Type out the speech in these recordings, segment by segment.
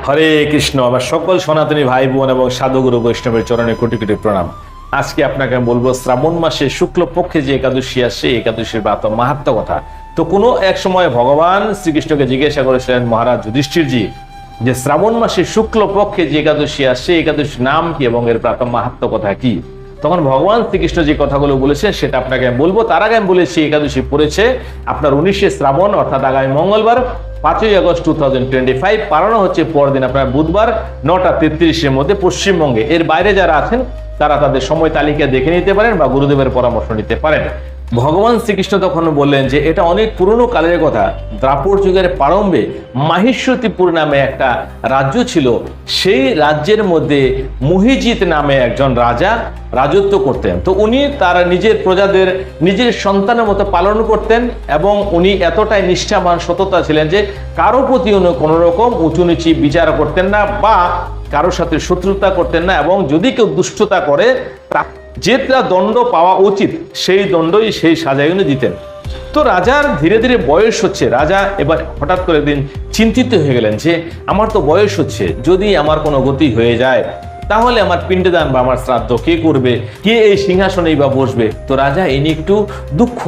হরে কৃষ্ণ। আমার সকল সনাতনী ভাই বোন এবং সাধুগুরু বৈষ্ণবের চরণে কোটি কোটি প্রণাম। আজকে আপনাকে আমি বলবো শ্রাবণ মাসে শুক্লপক্ষে যে একাদশী আসছে, একাদশীর মাহাত্ম্য কথা। তো কোনো এক সময় ভগবান শ্রীকৃষ্ণকে জিজ্ঞাসা করেছিলেন মহারাজ যুধিষ্ঠিরজি, যে শ্রাবণ মাসে শুক্লপক্ষে যে একাদশী আসছে, একাদশীর নাম কি এবং এর মাহাত্ম্য কথা কি? তখন ভগবান শ্রীকৃষ্ণ যে কথাগুলো বলেছেন সেটা আপনাকে আমি বলবো। তার আগে আমি বলেছি একাদশী পড়েছে আপনার 19শে শ্রাবণ, অর্থাৎ আগামী মঙ্গলবার 5ই আগস্ট 2025, পালনো হচ্ছে পরদিন আপনার বুধবার 9টা 33-এর মধ্যে পশ্চিমবঙ্গে। এর বাইরে যারা আছেন তারা তাদের সময় তালিকা দেখে নিতে পারেন বা গুরুদেবের পরামর্শ নিতে পারেন। ভগবান শ্রীকৃষ্ণ তখন বললেন যে এটা অনেক পুরনো কালের কথা। দ্রাপর যুগের প্রারম্ভে মাহিষ্যতিপুর নামে একটা রাজ্য ছিল। সেই রাজ্যের মধ্যে মহিজিৎ নামে একজন রাজা রাজত্ব করতেন। তো উনি তার নিজের প্রজাদের নিজের সন্তানের মতো পালন করতেন এবং উনি এতটাই নিষ্ঠাবান সততা ছিলেন যে কারো প্রতি উনি কোনো রকম উঁচু নিচু বিচার করতেন না বা কারোর সাথে শত্রুতা করতেন না, এবং যদি কেউ দুষ্টতা করে যেটা দণ্ড পাওয়া উচিত সেই দণ্ডই সেই সাজায় উনি দিতেন। তো রাজার ধীরে ধীরে বয়স হচ্ছে। রাজা এবার হঠাৎ করে দিন চিন্তিত হয়ে গেলেন যে আমার তো বয়স হচ্ছে, যদি আমার কোনো গতি হয়ে যায় তাহলে আমার পিণ্ডদান বা আমার শ্রাদ্ধ কে করবে, কে এই সিংহাসনেই বা বসবে? তো রাজা এই নিয়ে একটু দুঃখ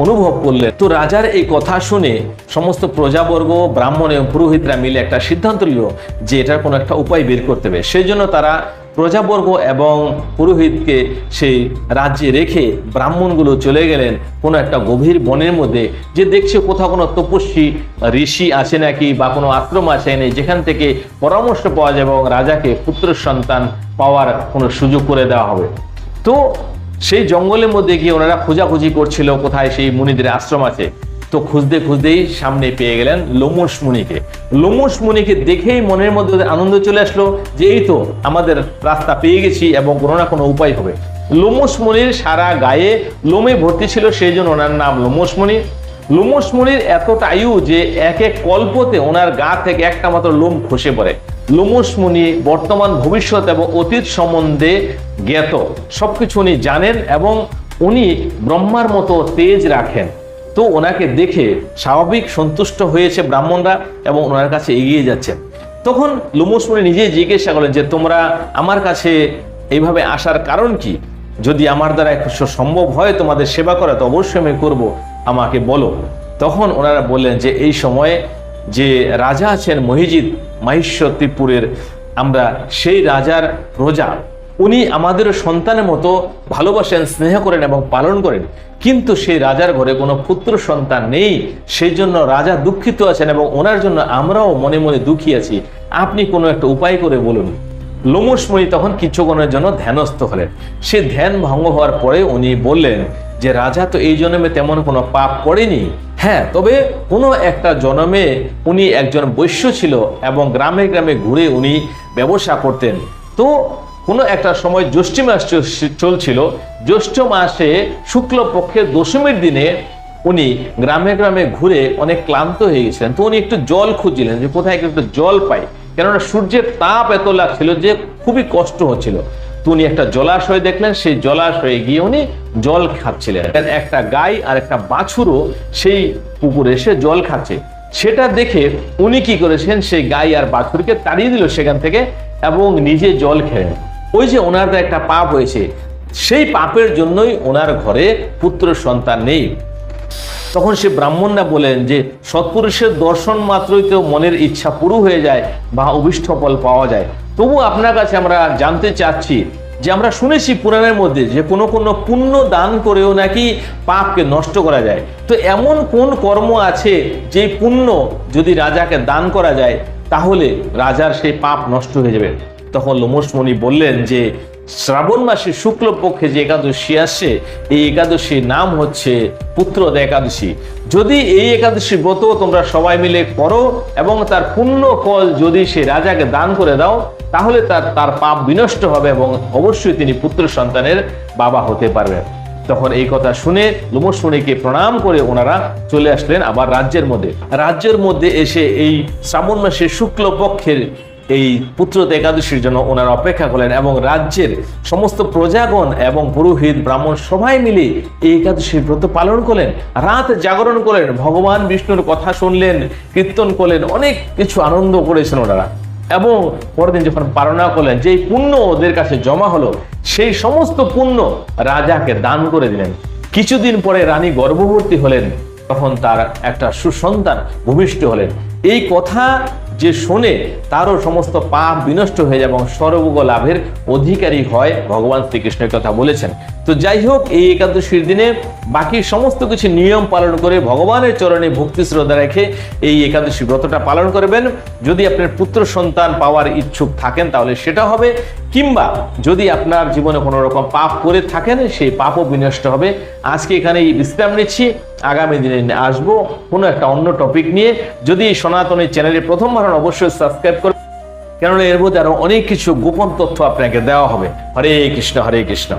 অনুভব করলেন। তো রাজার এই কথা শুনে সমস্ত প্রজাবর্গ, ব্রাহ্মণ এবং পুরোহিতরা মিলে একটা সিদ্ধান্ত নিল যে এটার কোনো একটা উপায় বের করতে হবে। সেই জন্য তারা প্রজাবর্গ এবং পুরোহিতকে সেই রাজ্যে রেখে ব্রাহ্মণগুলো চলে গেলেন কোনো একটা গভীর বনের মধ্যে, যে দেখছে কোথাও কোনো তপস্বী ঋষি আছে নাকি বা কোনো আশ্রম আছে নাকি যেখান থেকে পরামর্শ পাওয়া যায় এবং রাজাকে পুত্র সন্তান পাওয়ার কোনো সুযোগ করে দেওয়া হবে। তো সেই জঙ্গলের মধ্যে গিয়ে ওনারা খোঁজাখুঁজি করছিল কোথায় সেই মুনিদের আশ্রম আছে। তো খুঁজতে খুঁজতেই সামনে পেয়ে গেলেন লোমশ মুনিকে। লোমশ মুনিকে দেখেই মনের মধ্যে আনন্দ চলে আসলো যে এই তো আমাদের রাস্তা পেয়ে গেছি এবং কোনো না কোনো উপায় হবে। লোমশ মুনির সারা গায়ে লোমে ভর্তি ছিল, সেই জন্য ওনার নাম লোমশ মুনি। লোমশ মুনির এতটা আয়ু যে এক এক কল্পতে ওনার গা থেকে একটা মাত্র লোম খসে পড়ে। লোমশ মুনি বর্তমান, ভবিষ্যৎ এবং অতীত সম্বন্ধে জ্ঞাত, সবকিছু উনি জানেন এবং উনি ব্রহ্মার মতো তেজ রাখেন। তো ওনাকে দেখে স্বাভাবিক সন্তুষ্ট হয়েছে ব্রাহ্মণরা এবং ওনার কাছে এগিয়ে যাচ্ছেন। তখন লোমশ মুনি নিজেই জিজ্ঞাসা করলেন যে তোমরা আমার কাছে এইভাবে আসার কারণ কি? যদি আমার দ্বারা সম্ভব হয় তোমাদের সেবা করা তো অবশ্যই আমি করবো, আমাকে বলো। তখন ওনারা বললেন যে এই সময়ে যে রাজা আছেন মহিজিৎ, মাহিষ্যতিপুরের, আমরা সেই রাজার প্রজা। উনি আমাদের সন্তানের মতো ভালোবাসেন, স্নেহ করেন এবং পালন করেন, কিন্তু সেই রাজার ঘরে কোনো পুত্র সন্তান নেই। সেই জন্য রাজা দুঃখিত আছেন এবং ওনার জন্য আমরাও মনে মনে দুঃখী আছি। আপনি কোনো একটা উপায় করে বলুন। লোমশ মুনি তখন কিছুক্ষণের জন্য ধ্যানস্থ হলেন। সে ধ্যান ভঙ্গ হওয়ার পরে উনি বললেন যে রাজা তো এই জন্মে তেমন কোনো পাপ করেনি। হ্যাঁ, তবে কোনো একটা জন্মে উনি একজন বৈশ্য ছিল এবং গ্রামে গ্রামে ঘুরে উনি ব্যবসা করতেন। তো কোনো একটা সময় জ্যৈষ্ঠ মাস চলছিল। জ্যৈষ্ঠ মাসে শুক্লপক্ষের দশমীর দিনে উনি গ্রামে গ্রামে ঘুরে অনেক ক্লান্ত হয়ে গেছিলেন। তো উনি একটু জল খুঁজছিলেন যে কোথায় একটু জল পাই, কেননা সূর্যের তাপ এত লাগছিল যে খুবই কষ্ট হচ্ছিল। তো উনি একটা জলাশয় দেখলেন, সেই জলাশয়ে গিয়ে উনি জল খাচ্ছিলেন। একটা গাই আর একটা বাছুরও সেই পুকুরে এসে জল খাচ্ছে। সেটা দেখে উনি কি করেছেন, সেই গাই আর বাছুরকে তাড়িয়ে দিল সেখান থেকে এবং নিজে জল খেলেন। ওই যে ওনার একটা পাপ হয়েছে, সেই পাপের জন্যই ওনার ঘরে পুত্র সন্তান নেই। তখন সে ব্রাহ্মণরা বলেন যে সৎপুরুষের দর্শন মাত্রই তো মনের ইচ্ছা পুরো হয়ে যায় বা অভীষ্ট ফল পাওয়া যায়। তবু আপনার কাছে আমরা জানতে চাচ্ছি যে আমরা শুনেছি পুরাণের মধ্যে যে কোনো কোনো পুণ্য দান করেও নাকি পাপকে নষ্ট করা যায়। তো এমন কোন কর্ম আছে যে পুণ্য যদি রাজাকে দান করা যায় তাহলে রাজার সেই পাপ নষ্ট হয়ে যাবে? তখন লোমশ মুনি বললেন যে শ্রাবণ মাসে শুক্লপক্ষে যে একাদশী আসছে, এই একাদশীর নাম হচ্ছে পুত্রদ একাদশী। যদি এই একাদশী ব্রত তোমরা সবাই মিলে করো এবং তার পুণ্য ফল যদি সে রাজাকে দান করে দাও তাহলে তার পাপ বিনষ্ট হবে এবং অবশ্যই তিনি পুত্র সন্তানের বাবা হতে পারবেন। তখন এই কথা শুনে লোমশ মুনিকে প্রণাম করে ওনারা চলে আসলেন আবার রাজ্যের মধ্যে এসে এই শ্রাবণ মাসের শুক্লপক্ষের এই পুত্রদ একাদশীর জন্য ওনারা অপেক্ষা করলেন এবং রাজ্যের সমস্ত প্রজাগণ এবং পুরোহিত ব্রাহ্মণ সবাই মিলে এই একাদশীর ব্রত পালন করলেন, রাত জাগরণ করলেন, ভগবান বিষ্ণুর কথা শুনলেন, কীর্তন করলেন, অনেক কিছু আনন্দ করেছেন ওনারা। এবং পরের দিন যখন পালনা করলেন, যেই পুণ্য ওদের কাছে জমা হলো সেই সমস্ত পুণ্য রাজাকে দান করে দিলেন। কিছুদিন পরে রানী গর্ভবতী হলেন, তখন তার একটা সুসন্তান ভূমিষ্ঠ হলেন। এই কথা যে শোনে তারও সমস্ত পাপ বিনষ্ট হয়ে যায় এবং স্বর্গ লাভের অধিকারী হয়, ভগবান শ্রীকৃষ্ণের কথা বলেছেন। তো যাই হোক, এই একাদশীর দিনে বাকি সমস্ত কিছু নিয়ম পালন করে ভগবানের চরণে ভক্তি শ্রদ্ধা রেখে এই একাদশী ব্রতটা পালন করবেন। যদি আপনার পুত্র সন্তান পাওয়ার ইচ্ছুক থাকেন তাহলে সেটা হবে, কিংবা যদি আপনার জীবনে কোনো রকম পাপ করে থাকেন সেই পাপও বিনষ্ট হবে। আজকে এখানেই বিশ্রাম নিচ্ছি, আগামী দিনে আসবো কোনো একটা অন্য টপিক নিয়ে। যদি এই সনাতনী চ্যানেলে প্রথমবার হন অবশ্যই সাবস্ক্রাইব করুন, কেননা এর মধ্যে আরো অনেক কিছু গোপন তথ্য আপনাকে দেওয়া হবে। হরে কৃষ্ণ, হরে কৃষ্ণ।